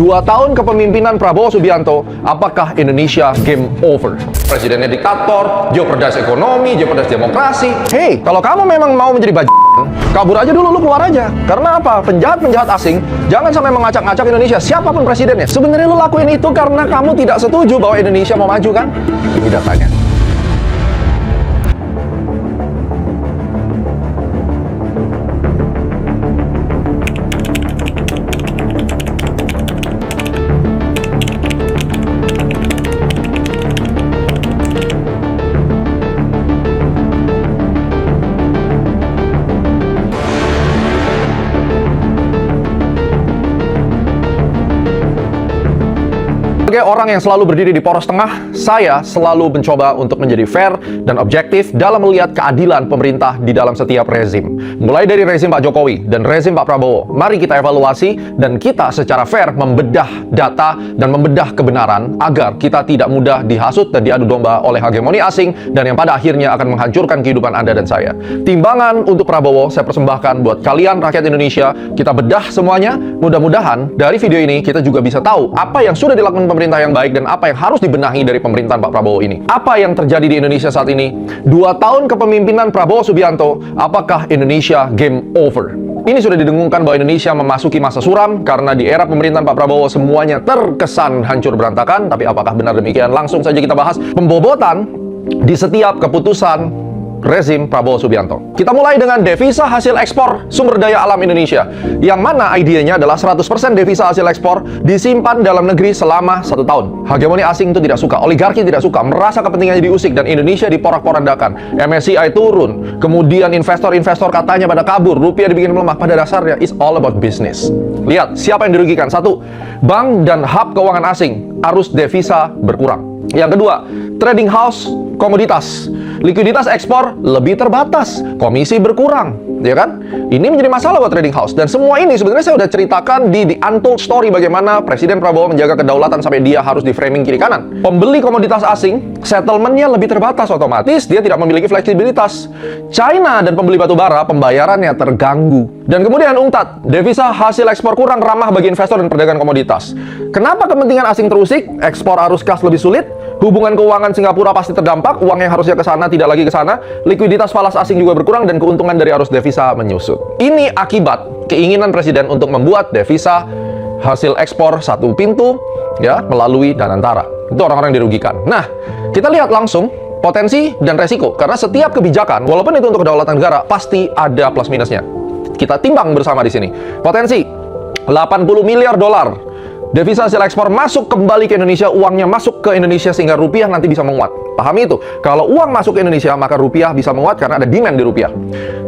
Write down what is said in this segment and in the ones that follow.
2 tahun kepemimpinan Prabowo Subianto, apakah Indonesia game over? Presidennya diktator, jeopardize ekonomi, jeopardize demokrasi. Hey, kalau kamu memang mau menjadi kabur aja dulu, lu keluar aja. Karena apa? Penjahat-penjahat asing jangan sampai mengacak-ngacak Indonesia, siapapun presidennya. Sebenarnya lu lakuin itu karena kamu tidak setuju bahwa Indonesia mau maju, kan? Ini datanya. Sebagai orang yang selalu berdiri di poros tengah, saya selalu mencoba untuk menjadi fair dan objektif dalam melihat keadilan pemerintah di dalam setiap rezim. Mulai dari rezim Pak Jokowi dan rezim Pak Prabowo, mari kita evaluasi dan kita secara fair membedah data dan membedah kebenaran agar kita tidak mudah dihasut dan diadu domba oleh hegemoni asing dan yang pada akhirnya akan menghancurkan kehidupan Anda dan saya. Timbangan untuk Prabowo saya persembahkan buat kalian rakyat Indonesia. Kita bedah semuanya. Mudah-mudahan dari video ini kita juga bisa tahu apa yang sudah dilakukan pemerintah yang baik dan apa yang harus dibenahi dari pemerintahan Pak Prabowo ini. Apa yang terjadi di Indonesia saat ini? 2 tahun kepemimpinan Prabowo Subianto, apakah Indonesia game over? Ini sudah didengungkan bahwa Indonesia memasuki masa suram karena di era pemerintahan Pak Prabowo semuanya terkesan hancur berantakan. Tapi apakah benar demikian? Langsung saja kita bahas pembobotan di setiap keputusan rezim Prabowo Subianto. Kita mulai dengan devisa hasil ekspor sumber daya alam Indonesia, yang mana idenya adalah 100% devisa hasil ekspor disimpan dalam negeri selama 1 tahun. Hegemoni asing itu tidak suka, oligarki tidak suka, merasa kepentingannya diusik dan Indonesia diporak-porandakan. MSCI turun, kemudian investor-investor katanya pada kabur, rupiah dibikin melemah. Pada dasarnya it's all about business. Lihat, siapa yang dirugikan? 1, bank dan hub keuangan asing, arus devisa berkurang. Yang kedua, trading house komoditas, likuiditas ekspor lebih terbatas, komisi berkurang, ya kan? Ini menjadi masalah buat trading house. Dan semua ini sebenarnya saya udah ceritakan di The Untold Story bagaimana Presiden Prabowo menjaga kedaulatan sampai dia harus di framing kiri kanan. Pembeli komoditas asing, settlementnya lebih terbatas, otomatis dia tidak memiliki fleksibilitas. China dan pembeli batu bara, pembayarannya terganggu. Dan kemudian UNCTAD, devisa hasil ekspor kurang ramah bagi investor dan perdagangan komoditas. Kenapa kepentingan asing terusik? Ekspor arus kas lebih sulit, hubungan keuangan Singapura pasti terdampak, uang yang harusnya ke sana tidak lagi ke sana, likuiditas falas asing juga berkurang, dan keuntungan dari arus devisa menyusut. Ini akibat keinginan Presiden untuk membuat devisa hasil ekspor satu pintu, ya, melalui Danantara. Itu orang-orang yang dirugikan. Nah, kita lihat langsung potensi dan resiko, karena setiap kebijakan, walaupun itu untuk kedaulatan negara, pasti ada plus minusnya. Kita timbang bersama di sini. Potensi 80 miliar dolar devisa hasil ekspor masuk kembali ke Indonesia, uangnya masuk ke Indonesia sehingga rupiah nanti bisa menguat. Pahami itu. Kalau uang masuk ke Indonesia, maka rupiah bisa menguat karena ada demand di rupiah.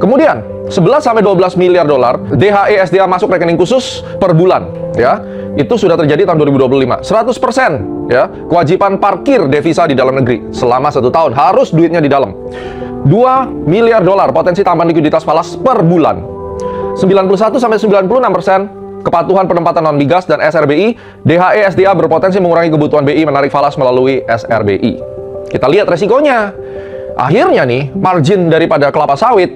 Kemudian, 11-12 miliar dolar DHE SDA masuk rekening khusus per bulan, ya. Itu sudah terjadi tahun 2025. 100%, ya, kewajiban parkir devisa di dalam negeri selama 1 tahun, harus duitnya di dalam. 2 miliar dolar potensi tambahan likuiditas falas per bulan. 91-96% kepatuhan penempatan non-migas dan SRBI, DHE SDA berpotensi mengurangi kebutuhan BI menarik falas melalui SRBI. Kita lihat resikonya. Akhirnya nih, margin daripada kelapa sawit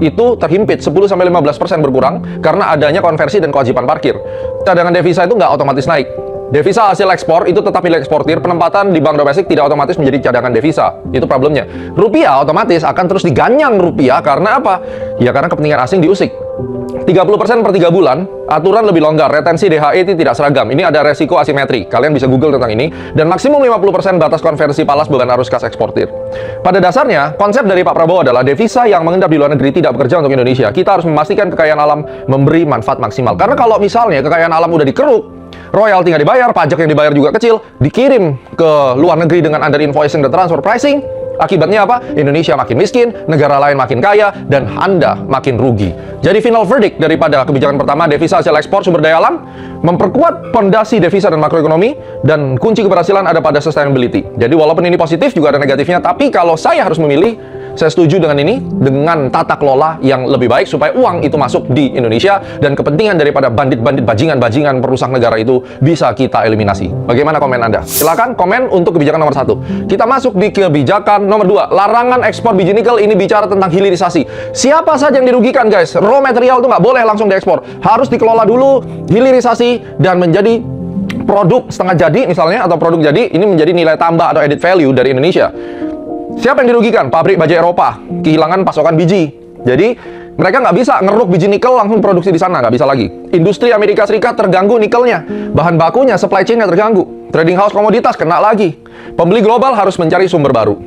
itu terhimpit 10-15% berkurang karena adanya konversi dan kewajiban parkir. Cadangan devisa itu nggak otomatis naik. Devisa hasil ekspor itu tetap milik eksportir, penempatan di bank domestik tidak otomatis menjadi cadangan devisa. Itu problemnya. Rupiah otomatis akan terus diganyang rupiah karena apa? Ya karena kepentingan asing diusik. 30% per 3 bulan, aturan lebih longgar, retensi DHE itu tidak seragam. Ini ada resiko asimetri. Kalian bisa Google tentang ini. Dan maksimum 50% batas konversi falas beban arus kas eksportir. Pada dasarnya, konsep dari Pak Prabowo adalah devisa yang mengendap di luar negeri tidak bekerja untuk Indonesia. Kita harus memastikan kekayaan alam memberi manfaat maksimal. Karena kalau misalnya kekayaan alam udah dikeruk, royalti nggak dibayar, pajak yang dibayar juga kecil, dikirim ke luar negeri dengan under invoicing dan transfer pricing, akibatnya apa? Indonesia makin miskin, negara lain makin kaya, dan Anda makin rugi. Jadi final verdict daripada kebijakan pertama, devisa hasil ekspor sumber daya alam, memperkuat pondasi devisa dan makroekonomi, dan kunci keberhasilan ada pada sustainability. Jadi walaupun ini positif, juga ada negatifnya, tapi kalau saya harus memilih, saya setuju dengan ini, dengan tata kelola yang lebih baik supaya uang itu masuk di Indonesia dan kepentingan daripada bandit-bandit bajingan-bajingan perusak negara itu bisa kita eliminasi. Bagaimana komen Anda? Silakan komen untuk kebijakan nomor 1. Kita masuk di kebijakan nomor 2. Larangan ekspor biji nikel, ini bicara tentang hilirisasi. Siapa saja yang dirugikan, guys? Raw material itu nggak boleh langsung diekspor. Harus dikelola dulu, hilirisasi, dan menjadi produk setengah jadi misalnya, atau produk jadi, ini menjadi nilai tambah atau added value dari Indonesia. Siapa yang dirugikan? Pabrik baja Eropa, kehilangan pasokan biji. Jadi, mereka nggak bisa ngeruk biji nikel langsung produksi di sana, nggak bisa lagi. Industri Amerika Serikat terganggu nikelnya, bahan bakunya, supply chain-nya terganggu. Trading house komoditas kena lagi. Pembeli global harus mencari sumber baru.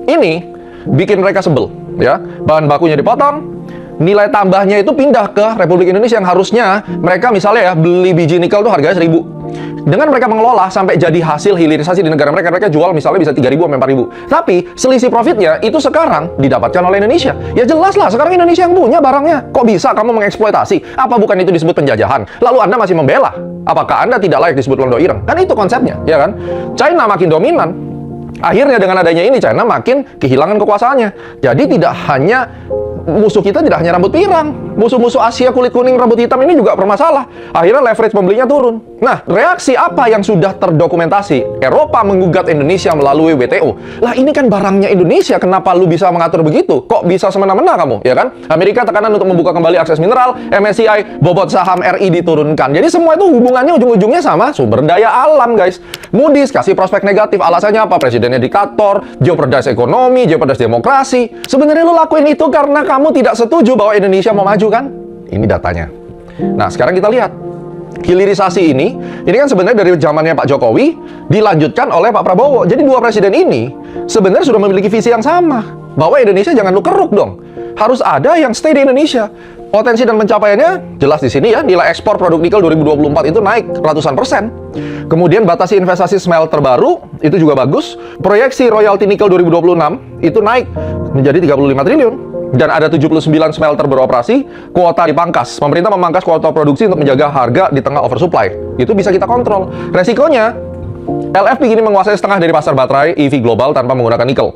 Ini bikin mereka sebel, ya. Bahan bakunya dipotong, nilai tambahnya itu pindah ke Republik Indonesia yang harusnya mereka misalnya ya beli biji nikel tuh harganya 1.000. Dengan mereka mengelola sampai jadi hasil hilirisasi di negara mereka, mereka jual misalnya bisa 3.000 sampai 4.000. Tapi selisih profitnya itu sekarang didapatkan oleh Indonesia. Ya jelas lah, sekarang Indonesia yang punya barangnya. Kok bisa kamu mengeksploitasi? Apa bukan itu disebut penjajahan? Lalu Anda masih membela? Apakah Anda tidak layak disebut londo ireng? Kan itu konsepnya, ya kan? China makin dominan. Akhirnya dengan adanya ini China makin kehilangan kekuasaannya. Jadi tidak hanya musuh kita tidak hanya rambut pirang, musuh-musuh Asia kulit kuning rambut hitam ini juga bermasalah. Akhirnya leverage pembelinya turun. Nah, reaksi apa yang sudah terdokumentasi? Eropa menggugat Indonesia melalui WTO. Lah ini kan barangnya Indonesia, kenapa lu bisa mengatur begitu? Kok bisa semena-mena kamu, ya kan? Amerika tekanan untuk membuka kembali akses mineral, MSCI, bobot saham RI diturunkan. Jadi semua itu hubungannya ujung-ujungnya sama sumber daya alam, guys. Moody's kasih prospek negatif, alasannya apa? Presidennya diktator, jeopardize ekonomi, jeopardize demokrasi. Sebenarnya lu lakuin itu karena kamu tidak setuju bahwa Indonesia mau maju, kan? Ini datanya. Nah, sekarang kita lihat. Hilirisasi ini kan sebenarnya dari zamannya Pak Jokowi dilanjutkan oleh Pak Prabowo. Jadi dua presiden ini sebenarnya sudah memiliki visi yang sama, bahwa Indonesia jangan lu keruk dong. Harus ada yang stay di Indonesia. Potensi dan pencapaiannya jelas di sini ya. Nilai ekspor produk nikel 2024 itu naik ratusan persen. Kemudian batasi investasi smelter baru itu juga bagus. Proyeksi royalti nikel 2026 itu naik menjadi 35 triliun. Dan ada 79 smelter beroperasi, kuota dipangkas. Pemerintah memangkas kuota produksi untuk menjaga harga di tengah oversupply. Itu bisa kita kontrol. Resikonya, LFP kini menguasai setengah dari pasar baterai EV global tanpa menggunakan nikel.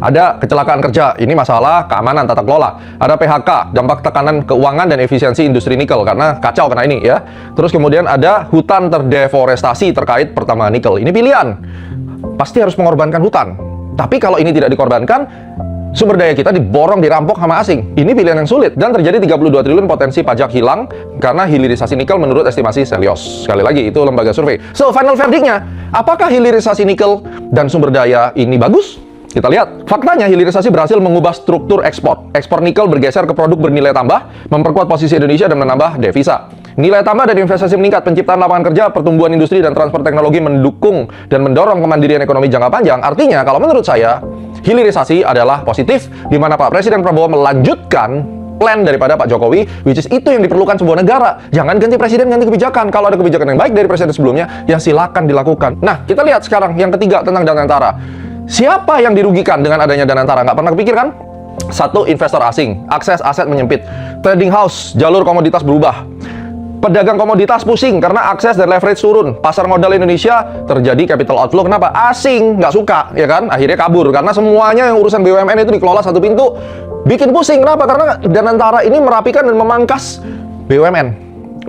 Ada kecelakaan kerja, ini masalah keamanan tata kelola. Ada PHK, dampak tekanan keuangan dan efisiensi industri nikel, karena kacau kena ini ya. Terus kemudian ada hutan terdeforestasi terkait pertambangan nikel. Ini pilihan. Pasti harus mengorbankan hutan. Tapi kalau ini tidak dikorbankan, sumber daya kita diborong, dirampok sama asing. Ini pilihan yang sulit. Dan terjadi 32 triliun potensi pajak hilang karena hilirisasi nikel menurut estimasi Selios. Sekali lagi, itu lembaga survei. So, final verdictnya, apakah hilirisasi nikel dan sumber daya ini bagus? Kita lihat. Faktanya, hilirisasi berhasil mengubah struktur ekspor. Ekspor nikel bergeser ke produk bernilai tambah, memperkuat posisi Indonesia dan menambah devisa. Nilai tambah dan investasi meningkat, penciptaan lapangan kerja, pertumbuhan industri, dan transfer teknologi mendukung dan mendorong kemandirian ekonomi jangka panjang. Artinya, kalau menurut saya, hilirisasi adalah positif, di mana Pak Presiden Prabowo melanjutkan plan daripada Pak Jokowi, which is itu yang diperlukan sebuah negara. Jangan ganti presiden, ganti kebijakan. Kalau ada kebijakan yang baik dari presiden sebelumnya, ya silakan dilakukan. Nah, kita lihat sekarang yang ketiga tentang Danantara. Siapa yang dirugikan dengan adanya Danantara? Nggak pernah kepikir kan? Satu, investor asing. Akses aset menyempit. Trading house, jalur komoditas berubah. Pedagang komoditas pusing karena akses dan leverage turun. Pasar modal Indonesia terjadi capital outflow. Kenapa? Asing nggak suka, ya kan? Akhirnya kabur karena semuanya yang urusan BUMN itu dikelola satu pintu. Bikin pusing. Kenapa? Karena Danantara ini merapikan dan memangkas BUMN.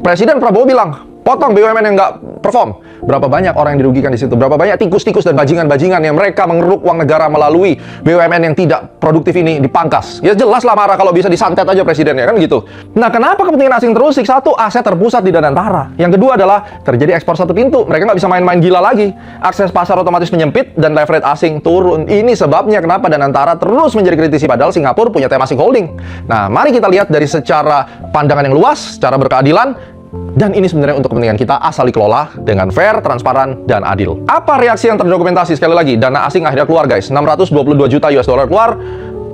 Presiden Prabowo bilang, potong BUMN yang nggak perform. Berapa banyak orang yang dirugikan di situ? Berapa banyak tikus-tikus dan bajingan-bajingan yang mereka mengeruk uang negara melalui BUMN yang tidak produktif ini dipangkas? Ya jelas lah marah kalau bisa disantet aja presidennya, kan gitu. Nah, kenapa kepentingan asing terusik? Satu, aset terpusat di Danantara. Yang kedua adalah terjadi ekspor satu pintu. Mereka nggak bisa main-main gila lagi. Akses pasar otomatis menyempit dan leverage asing turun. Ini sebabnya kenapa Danantara terus menjadi kritisi, padahal Singapura punya Temasek Holding. Nah, mari kita lihat dari secara pandangan yang luas, secara berkeadilan. Dan ini sebenarnya untuk kepentingan kita asal dikelola dengan fair, transparan, dan adil. Apa reaksi yang terdokumentasi? Sekali lagi, dana asing akhirnya keluar, guys. 622 juta US dollar keluar,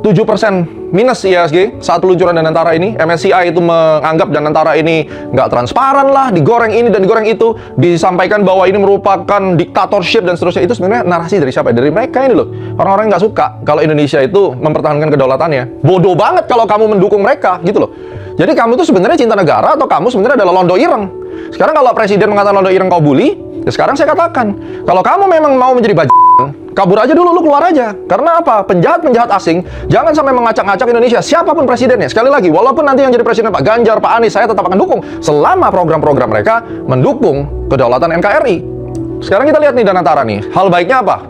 7% minus IHSG saat peluncuran Danantara ini. MSCI itu menganggap Danantara ini nggak transparan lah, digoreng ini dan digoreng itu. Disampaikan bahwa ini merupakan dictatorship dan seterusnya. Itu sebenarnya narasi dari siapa? Dari mereka ini loh. Orang-orang yang nggak suka kalau Indonesia itu mempertahankan kedaulatannya. Bodoh banget kalau kamu mendukung mereka, gitu loh. Jadi kamu tuh sebenarnya cinta negara atau kamu sebenarnya adalah londo ireng? Sekarang kalau presiden mengatakan londo ireng kau bully, ya sekarang saya katakan, kalau kamu memang mau menjadi bajingan, kabur aja dulu, lu keluar aja. Karena apa? Penjahat-penjahat asing jangan sampai mengacak-ngacak Indonesia, siapapun presidennya. Sekali lagi, walaupun nanti yang jadi presiden Pak Ganjar, Pak Anies, saya tetap akan dukung selama program-program mereka mendukung kedaulatan NKRI. Sekarang kita lihat nih Danantara nih. Hal baiknya apa?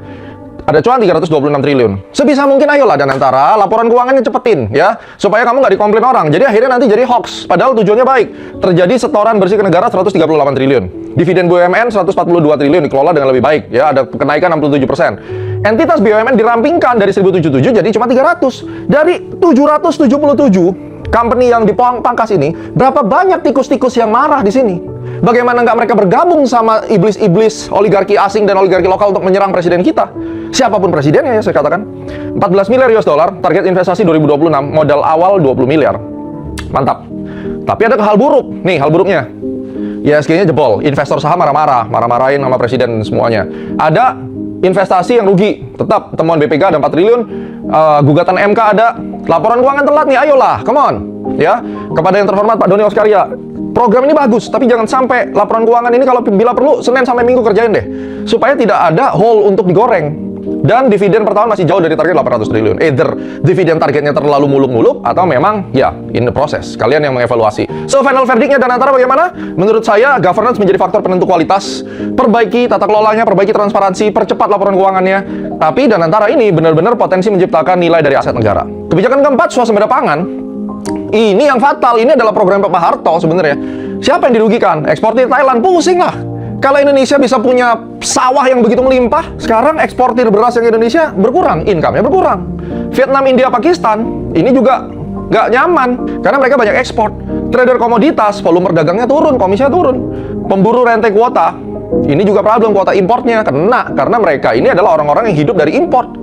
Ada cuan 326 triliun. Sebisa mungkin ayolah Danantara, laporan keuangannya cepetin ya, supaya kamu nggak dikomplain orang. Jadi akhirnya nanti jadi hoax, padahal tujuannya baik. Terjadi setoran bersih ke negara 138 triliun. Dividen BUMN 142 triliun dikelola dengan lebih baik, ya, ada kenaikan 67%. Entitas BUMN dirampingkan dari 1077 jadi cuma 300. Dari 777 company yang dipangkas ini, berapa banyak tikus-tikus yang marah di sini? Bagaimana nggak mereka bergabung sama iblis-iblis oligarki asing dan oligarki lokal untuk menyerang presiden kita? Siapapun presidennya, ya, saya katakan. 14 miliar US dollar, target investasi 2026, modal awal 20 miliar. Mantap. Tapi ada hal buruk. Nih, hal buruknya. ISG-nya jebol, investor saham marah-marahin sama presiden semuanya. Ada investasi yang rugi, tetap temuan BPK ada 4 triliun, gugatan MK ada, laporan keuangan telat nih, ayolah, come on. Ya, kepada yang terhormat Pak Doni Oskaria, program ini bagus, tapi jangan sampai laporan keuangan ini kalau bila perlu Senin sampai Minggu kerjain deh, supaya tidak ada hole untuk digoreng. Dan dividen per tahun masih jauh dari target 800 triliun. Either dividen targetnya terlalu muluk-muluk, atau memang, ya, in the process. Kalian yang mengevaluasi. So, final verdictnya dan antara bagaimana? Menurut saya, governance menjadi faktor penentu kualitas. Perbaiki tata kelolanya, perbaiki transparansi, percepat laporan keuangannya. Tapi dan antara ini benar-benar potensi menciptakan nilai dari aset negara. Kebijakan keempat, swasembada pangan. Ini yang fatal. Ini adalah program Pak Harto sebenarnya. Siapa yang dirugikan? Eksportir Thailand, pusing lah. Kalau Indonesia bisa punya sawah yang begitu melimpah, sekarang eksportir beras yang Indonesia berkurang, income-nya berkurang. Vietnam, India, Pakistan, ini juga nggak nyaman, karena mereka banyak ekspor. Trader komoditas, volume perdagangnya turun, komisinya turun. Pemburu rantai kuota, ini juga problem, kuota importnya kena, karena mereka ini adalah orang-orang yang hidup dari import.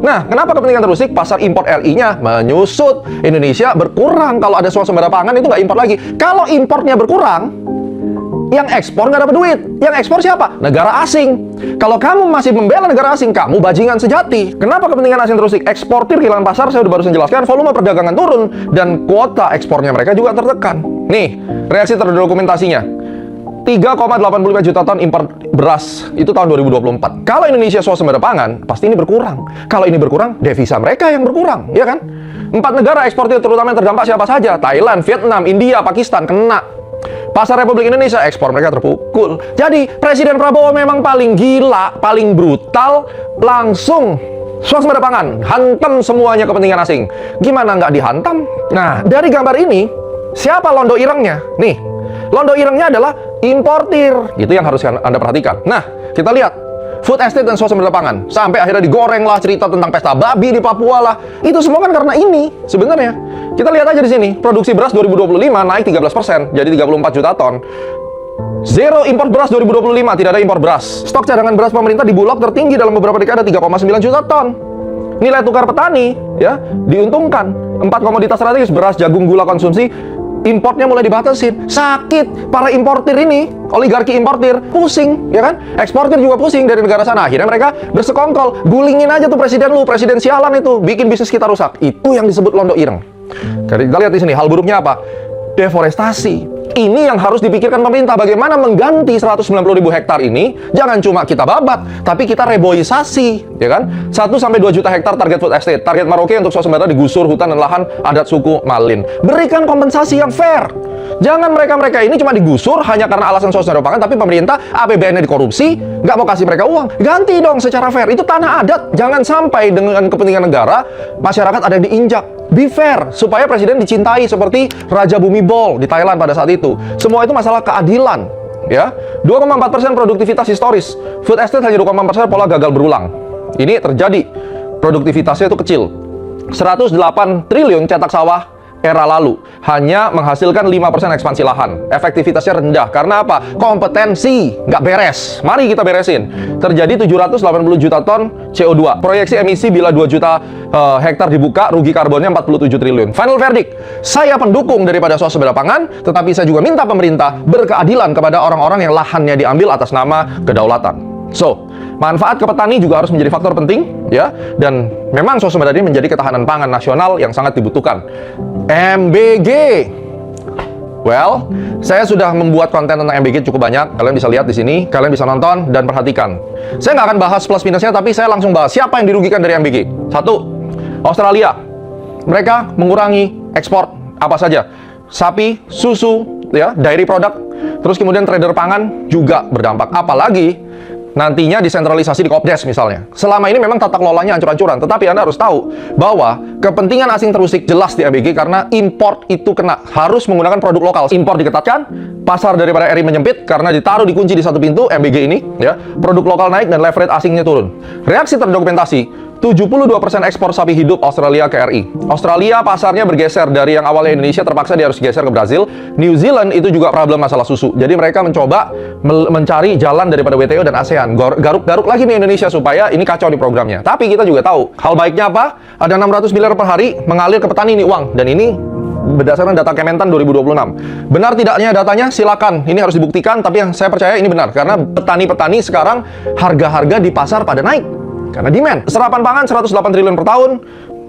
Nah, kenapa kepentingan terusik? Pasar import RI-nya menyusut. Indonesia berkurang. Kalau ada swasembada pangan, itu nggak import lagi. Kalau importnya berkurang, yang ekspor nggak dapat duit. Yang ekspor siapa? Negara asing. Kalau kamu masih membela negara asing, kamu bajingan sejati. Kenapa kepentingan asing terusik? Eksportir kehilangan pasar, saya udah barusan jelaskan, volume perdagangan turun, dan kuota ekspornya mereka juga tertekan. Nih, reaksi terdokumentasinya. 3,85 juta ton impor beras, itu tahun 2024. Kalau Indonesia swasembada pangan, pasti ini berkurang. Kalau ini berkurang, devisa mereka yang berkurang, ya kan? 4 negara eksportir terutama yang terdampak siapa saja? Thailand, Vietnam, India, Pakistan, kena. Pasar Republik Indonesia, ekspor mereka terpukul. Jadi, Presiden Prabowo memang paling gila, paling brutal, langsung swasembada pangan, hantam semuanya kepentingan asing. Gimana nggak dihantam? Nah, dari gambar ini, siapa londo irengnya? Nih, londo irengnya adalah importir. Itu yang harus Anda perhatikan. Nah, kita lihat. Food estate dan swasembada pangan. Sampai akhirnya digoreng lah cerita tentang pesta babi di Papua lah. Itu semua kan karena ini sebenarnya. Kita lihat aja di sini. Produksi beras 2025 naik 13%, jadi 34 juta ton. Zero impor beras 2025, tidak ada impor beras. Stok cadangan beras pemerintah di Bulog tertinggi dalam beberapa dekade 3,9 juta ton. Nilai tukar petani ya diuntungkan. 4 komoditas strategis beras, jagung, gula konsumsi importnya mulai dibatasin. Sakit para importir ini, oligarki importir, pusing, ya kan? Eksportir juga pusing dari negara sana. Akhirnya mereka bersekongkol, gulingin aja tuh presiden lu, presiden sialan itu, bikin bisnis kita rusak. Itu yang disebut londo ireng. Kita lihat di sini, hal buruknya apa? Deforestasi. Ini yang harus dipikirkan pemerintah, bagaimana mengganti 190.000 hektar ini. Jangan cuma kita babat, tapi kita reboisasi, ya kan? 1-2 juta hektar target food estate. Target Merauke untuk swasembada digusur hutan dan lahan adat suku Malin. Berikan kompensasi yang fair. Jangan mereka-mereka ini cuma digusur hanya karena alasan swasembada pangan, tapi pemerintah APBN-nya dikorupsi, nggak mau kasih mereka uang. Ganti dong secara fair. Itu tanah adat. Jangan sampai dengan kepentingan negara, masyarakat ada yang diinjak. Be fair, supaya presiden dicintai seperti Raja Bhumibol di Thailand pada saat itu. Semua itu masalah keadilan, ya. 2,4% produktivitas historis. Food estate hanya 2,4% pola gagal berulang. Ini terjadi. Produktivitasnya itu kecil. 108 triliun cetak sawah era lalu hanya menghasilkan 5% ekspansi lahan. Efektivitasnya rendah. Karena apa? Kompetensi nggak beres. Mari kita beresin. Terjadi 780 juta ton CO2. Proyeksi emisi bila 2 juta hektar dibuka, rugi karbonnya 47 triliun. Final verdict, saya pendukung daripada swasembada pangan, tetapi saya juga minta pemerintah berkeadilan kepada orang-orang yang lahannya diambil atas nama kedaulatan. So, manfaat ke petani juga harus menjadi faktor penting, ya. Dan memang swasembada ini menjadi ketahanan pangan nasional yang sangat dibutuhkan. MBG. Well, saya sudah membuat konten tentang MBG cukup banyak. Kalian bisa lihat di sini, kalian bisa nonton dan perhatikan. Saya nggak akan bahas plus minusnya, tapi saya langsung bahas siapa yang dirugikan dari MBG. 1. Australia. Mereka mengurangi ekspor apa saja. Sapi, susu, ya, dairy product. Terus kemudian trader pangan juga berdampak. Apalagi nantinya disentralisasi di Kopdes misalnya. Selama ini memang tata kelolanya ancur-ancuran, tetapi Anda harus tahu bahwa kepentingan asing terusik jelas di MBG karena import itu kena. Harus menggunakan produk lokal. Impor diketatkan, pasar daripada RI menyempit karena ditaruh dikunci di satu pintu MBG ini, ya. Produk lokal naik dan leverage asingnya turun. Reaksi terdokumentasi, 72% ekspor sapi hidup Australia ke RI. Australia pasarnya bergeser dari yang awalnya Indonesia, terpaksa dia harus geser ke Brazil. New Zealand itu juga problem masalah susu. Jadi mereka mencoba mencari jalan daripada WTO dan ASEAN. Garuk-garuk lagi nih Indonesia supaya ini kacau di programnya. Tapi kita juga tahu, hal baiknya apa? Ada 600 miliar per hari mengalir ke petani ini uang. Dan ini berdasarkan data Kementan 2026. Benar tidaknya datanya? Silakan. Ini harus dibuktikan, tapi yang saya percaya ini benar. Karena petani-petani sekarang harga-harga di pasar pada naik. Karena demand. Serapan pangan 108 triliun per tahun,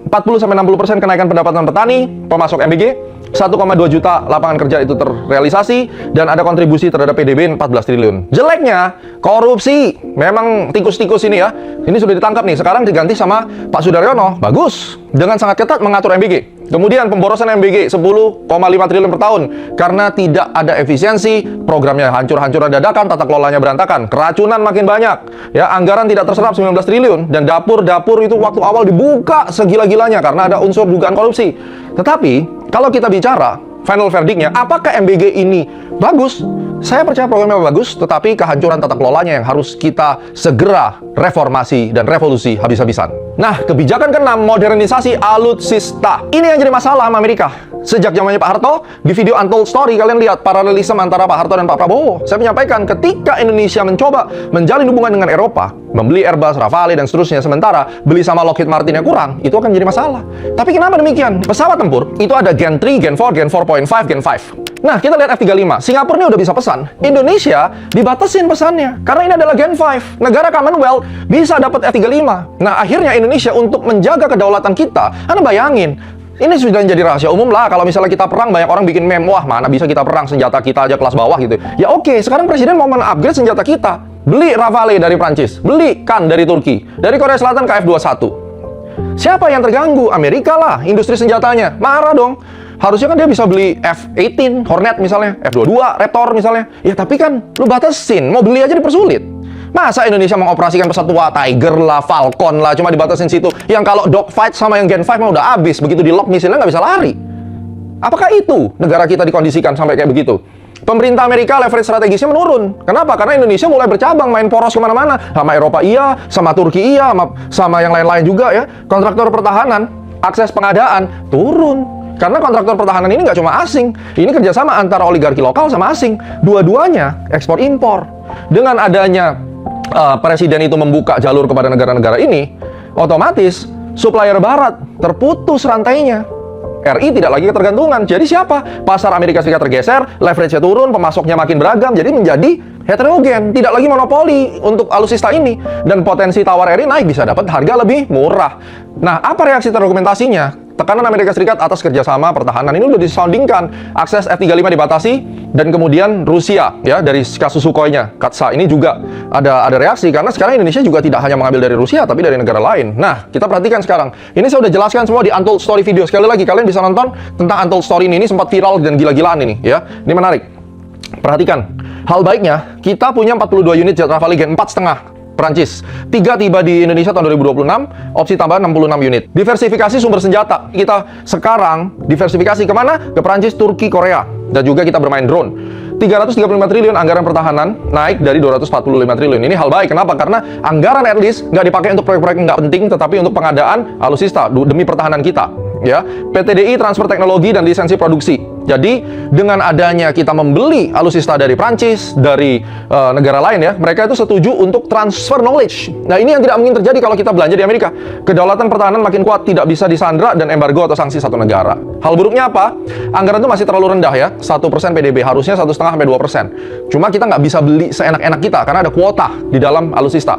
40-60% kenaikan pendapatan petani, pemasok MBG, 1,2 juta lapangan kerja itu terrealisasi, dan ada kontribusi terhadap PDB 14 triliun. Jeleknya, korupsi. Memang tikus-tikus ini ya. Ini sudah ditangkap nih, sekarang diganti sama Pak Sudaryono. Bagus. Dengan sangat ketat mengatur MBG. Kemudian pemborosan MBG 10,5 triliun per tahun karena tidak ada efisiensi, programnya hancur-hancuran dadakan, tata kelolanya berantakan, keracunan makin banyak, ya, anggaran tidak terserap 19 triliun, dan dapur-dapur itu waktu awal dibuka segila-gilanya karena ada unsur dugaan korupsi. Tetapi kalau kita bicara final verdictnya, apakah MBG ini bagus? Saya percaya programnya bagus, tetapi kehancuran tata kelolanya yang harus kita segera reformasi dan revolusi habis-habisan. Nah, kebijakan ke-6, modernisasi alutsista. Ini yang jadi masalah sama Amerika. Sejak zamannya Pak Harto, di video Untold Story, kalian lihat paralelisme antara Pak Harto dan Pak Prabowo. Saya menyampaikan, ketika Indonesia mencoba menjalin hubungan dengan Eropa, membeli Airbus, Rafale, dan seterusnya, sementara beli sama Lockheed Martin yang kurang, itu akan jadi masalah. Tapi kenapa demikian? Pesawat tempur, itu ada Gen 3, Gen 4, Gen 4.5, Gen 5. Nah, kita lihat F-35. Singapura ini udah bisa pesan. Indonesia dibatasin pesannya. Karena ini adalah Gen 5. Negara Commonwealth bisa dapat F-35. Nah, akhirnya Indonesia untuk menjaga kedaulatan kita, Anda bayangin, ini sudah jadi rahasia umum lah. Kalau misalnya kita perang, banyak orang bikin meme, wah mana bisa kita perang, senjata kita aja kelas bawah gitu. Ya oke, sekarang Presiden mau men-upgrade senjata kita. Beli Rafale dari Prancis, beli Kan dari Turki, dari Korea Selatan KF-21. Siapa yang terganggu? Amerika lah, industri senjatanya. Marah dong. Harusnya kan dia bisa beli F-18, Hornet misalnya, F-22, Raptor misalnya. Ya tapi kan, lu batasin, mau beli aja dipersulit. Masa Indonesia mengoperasikan pesawat tua, Tiger lah, Falcon lah, cuma dibatasin situ. Yang kalau dogfight sama yang Gen 5 mah udah habis, begitu di lock misilnya nggak bisa lari. Apakah itu negara kita dikondisikan sampai kayak begitu? Pemerintah Amerika leverage strategisnya menurun. Kenapa? Karena Indonesia mulai bercabang, main poros kemana-mana. Sama Eropa iya, sama Turki iya, sama yang lain-lain juga ya. Kontraktor pertahanan, akses pengadaan, turun. Karena kontraktor pertahanan ini nggak cuma asing. Ini kerjasama antara oligarki lokal sama asing. Dua-duanya ekspor-impor. Dengan adanya Presiden itu membuka jalur kepada negara-negara ini, otomatis supplier barat terputus rantainya. RI tidak lagi ketergantungan. Jadi siapa? Pasar Amerika Serikat tergeser, leverage-nya turun, pemasoknya makin beragam, jadi menjadi heterogen, tidak lagi monopoli untuk alutsista ini. Dan potensi tawar RI naik, bisa dapat harga lebih murah. Nah, apa reaksi terdokumentasinya? Tekanan Amerika Serikat atas kerjasama pertahanan ini udah disoundingkan. Akses F-35 dibatasi, dan kemudian Rusia, ya, dari kasus Sukhoi-nya, Katsa, ini juga ada reaksi. Karena sekarang Indonesia juga tidak hanya mengambil dari Rusia, tapi dari negara lain. Nah, kita perhatikan sekarang. Ini saya udah jelaskan semua di Untold Story video. Sekali lagi, kalian bisa nonton tentang Untold Story ini sempat viral dan gila-gilaan ini, ya. Ini menarik. Perhatikan. Hal baiknya, kita punya 42 unit jet Rafale Gen 4,5. Perancis. 3 tiba di Indonesia tahun 2026, opsi tambahan 66 unit. Diversifikasi sumber senjata. Kita sekarang diversifikasi kemana? Ke Perancis, Turki, Korea. Dan juga kita bermain drone. 335 triliun anggaran pertahanan, naik dari 245 triliun. Ini hal baik. Kenapa? Karena anggaran at least nggak dipakai untuk proyek-proyek nggak penting, tetapi untuk pengadaan alutsista demi pertahanan kita. Ya, PTDI transfer teknologi dan lisensi produksi. Jadi dengan adanya kita membeli alutsista dari Prancis, dari negara lain ya, mereka itu setuju untuk transfer knowledge. Nah, ini yang tidak mungkin terjadi kalau kita belanja di Amerika. Kedaulatan pertahanan makin kuat, tidak bisa disandra dan embargo atau sanksi satu negara. Hal buruknya apa? Anggaran itu masih terlalu rendah ya, 1% PDB, harusnya 1,5-2%. Cuma kita nggak bisa beli seenak-enak kita karena ada kuota di dalam alutsista.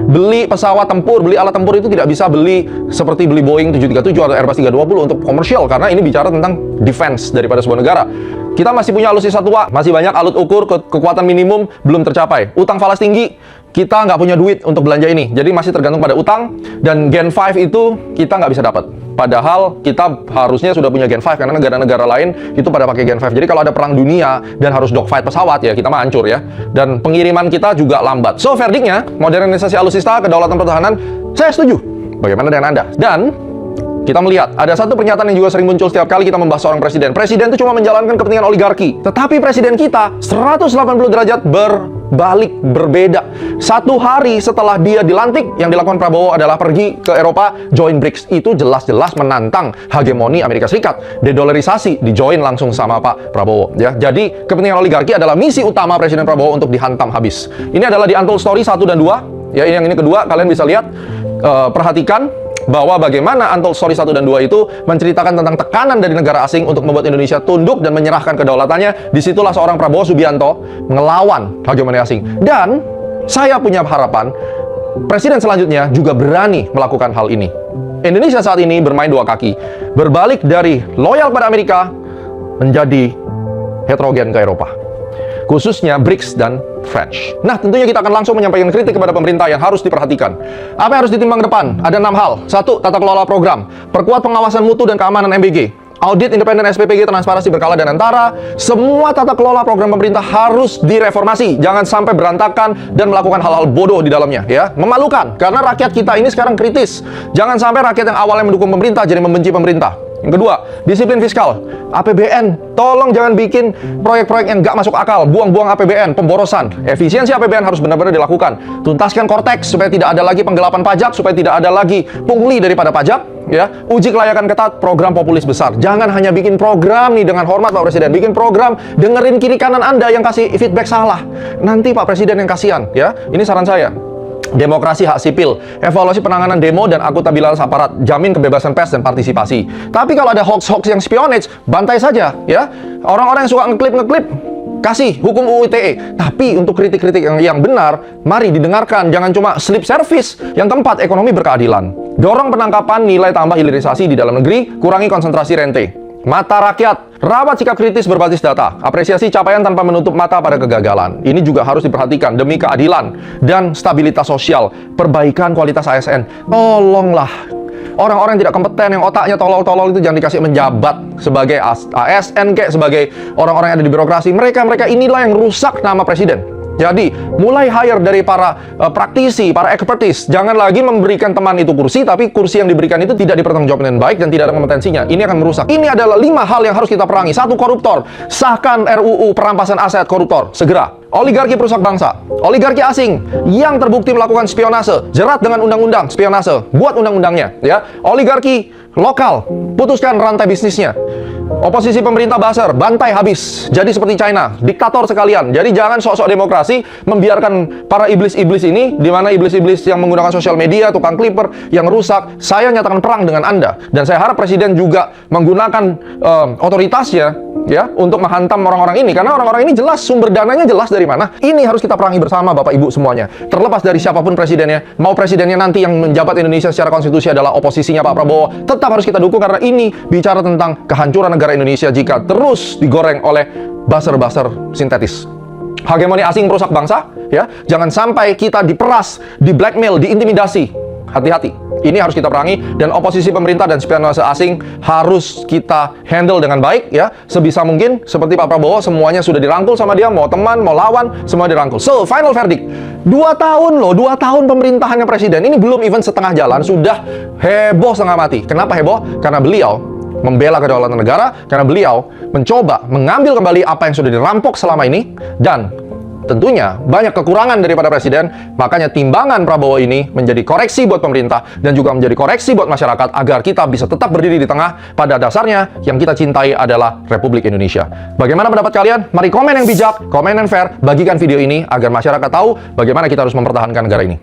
Beli pesawat tempur, beli alat tempur itu tidak bisa beli seperti beli Boeing 737 atau Airbus 320 untuk komersial, karena ini bicara tentang defense daripada sebuah negara. Kita masih punya alutsista tua, masih banyak alut ukur kekuatan minimum belum tercapai. Utang falas tinggi, kita nggak punya duit untuk belanja ini. Jadi masih tergantung pada utang, dan Gen 5 itu kita nggak bisa dapat. Padahal kita harusnya sudah punya Gen 5, karena negara-negara lain itu pada pakai Gen 5. Jadi kalau ada perang dunia dan harus dogfight pesawat, ya kita mah hancur ya. Dan pengiriman kita juga lambat. So, verdiknya, modernisasi alutsista, kedaulatan pertahanan, saya setuju. Bagaimana dengan Anda? Dan kita melihat, ada satu pernyataan yang juga sering muncul setiap kali kita membahas seorang presiden. Presiden itu cuma menjalankan kepentingan oligarki. Tetapi presiden kita 180 derajat berbalik, berbeda. Satu hari setelah dia dilantik, yang dilakukan Prabowo adalah pergi ke Eropa, join BRICS. Itu jelas-jelas menantang hegemoni Amerika Serikat. Dedolarisasi, dijoin langsung sama Pak Prabowo. Ya. Jadi, kepentingan oligarki adalah misi utama Presiden Prabowo untuk dihantam habis. Ini adalah di Untold Story 1 dan 2. Ya, yang ini kedua, kalian bisa lihat. Perhatikan bahwa bagaimana Untold Story 1 dan 2 itu menceritakan tentang tekanan dari negara asing untuk membuat Indonesia tunduk dan menyerahkan kedaulatannya. Disitulah seorang Prabowo Subianto ngelawan hegemoni asing. Dan saya punya harapan presiden selanjutnya juga berani melakukan hal ini. Indonesia saat ini bermain dua kaki, berbalik dari loyal pada Amerika menjadi heterogen ke Eropa, khususnya BRICS dan French. Nah, tentunya kita akan langsung menyampaikan kritik kepada pemerintah yang harus diperhatikan. Apa yang harus ditimbang depan? Ada 6 hal. 1. Tata kelola program. Perkuat pengawasan mutu dan keamanan MBG. Audit independen SPPG, transparansi berkala dan antara. Semua tata kelola program pemerintah harus direformasi. Jangan sampai berantakan dan melakukan hal-hal bodoh di dalamnya, ya. Memalukan, karena rakyat kita ini sekarang kritis. Jangan sampai rakyat yang awalnya mendukung pemerintah jadi membenci pemerintah. Yang kedua, disiplin fiskal. APBN, tolong jangan bikin proyek-proyek yang nggak masuk akal. Buang-buang APBN, pemborosan. Efisiensi APBN harus benar-benar dilakukan. Tuntaskan Kortex supaya tidak ada lagi penggelapan pajak, supaya tidak ada lagi pungli daripada pajak. Ya, uji kelayakan ketat, program populis besar. Jangan hanya bikin program nih, dengan hormat Pak Presiden, bikin program, dengerin kiri kanan Anda yang kasih feedback salah. Nanti Pak Presiden yang kasihan, ya. Ini saran saya. Demokrasi hak sipil, evaluasi penanganan demo dan akuntabilitas aparat, jamin kebebasan pers dan partisipasi. Tapi kalau ada hoax-hoax yang spionage, bantai saja, ya. Orang-orang yang suka ngeklip, kasih hukum UU ITE. Tapi untuk kritik-kritik yang benar, mari didengarkan. Jangan cuma slip service. Yang keempat, ekonomi berkeadilan. Dorong penangkapan, nilai tambah hilirisasi di dalam negeri, kurangi konsentrasi rente. Mata rakyat, rawat sikap kritis berbasis data, apresiasi capaian tanpa menutup mata pada kegagalan. Ini juga harus diperhatikan demi keadilan dan stabilitas sosial, perbaikan kualitas ASN. Tolonglah, orang-orang yang tidak kompeten, yang otaknya tolol-tolol itu jangan dikasih menjabat sebagai ASN, kayak sebagai orang-orang yang ada di birokrasi. Mereka inilah yang rusak nama presiden. Jadi, mulai hire dari para praktisi, para expertise. Jangan lagi memberikan teman itu kursi, tapi kursi yang diberikan itu tidak dipertanggungjawabkan dengan baik dan tidak ada kompetensinya. Ini akan merusak. Ini adalah 5 hal yang harus kita perangi. 1. Koruptor. Sahkan RUU perampasan aset koruptor. Segera. Oligarki perusak bangsa. Oligarki asing yang terbukti melakukan spionase. Jerat dengan undang-undang spionase. Buat undang-undangnya. Ya. Oligarki lokal. Putuskan rantai bisnisnya. Oposisi pemerintah buzzer, bantai habis. Jadi seperti China, diktator sekalian. Jadi jangan sok-sok demokrasi, membiarkan para iblis-iblis ini, di mana iblis-iblis yang menggunakan sosial media, tukang clipper, yang rusak. Saya nyatakan perang dengan Anda. Dan saya harap Presiden juga menggunakan otoritasnya, ya, untuk menghantam orang-orang ini. Karena orang-orang ini jelas, sumber dananya jelas dari mana. Ini harus kita perangi bersama, Bapak Ibu semuanya. Terlepas dari siapapun presidennya, mau presidennya nanti yang menjabat Indonesia secara konstitusi adalah oposisinya Pak Prabowo, tetap harus kita dukung, karena ini bicara tentang kehancuran negara Indonesia jika terus digoreng oleh buzzer-buzzer sintetis. Hegemoni asing merusak bangsa, ya. Jangan sampai kita diperas, di blackmail, diintimidasi. Hati-hati. Ini harus kita perangi, dan oposisi pemerintah dan spionase asing harus kita handle dengan baik, ya. Sebisa mungkin, seperti Pak Prabowo, semuanya sudah dirangkul sama dia, mau teman, mau lawan, semua dirangkul. So, final verdict. 2 tahun loh, 2 tahun pemerintahannya Presiden. Ini belum even setengah jalan, sudah heboh setengah mati. Kenapa heboh? Karena beliau membela kedaulatan negara, karena beliau mencoba mengambil kembali apa yang sudah dirampok selama ini, dan tentunya banyak kekurangan daripada presiden. Makanya timbangan Prabowo ini menjadi koreksi buat pemerintah dan juga menjadi koreksi buat masyarakat agar kita bisa tetap berdiri di tengah. Pada dasarnya yang kita cintai adalah Republik Indonesia. Bagaimana pendapat kalian? Mari komen yang bijak, komen yang fair, bagikan video ini agar masyarakat tahu bagaimana kita harus mempertahankan negara ini.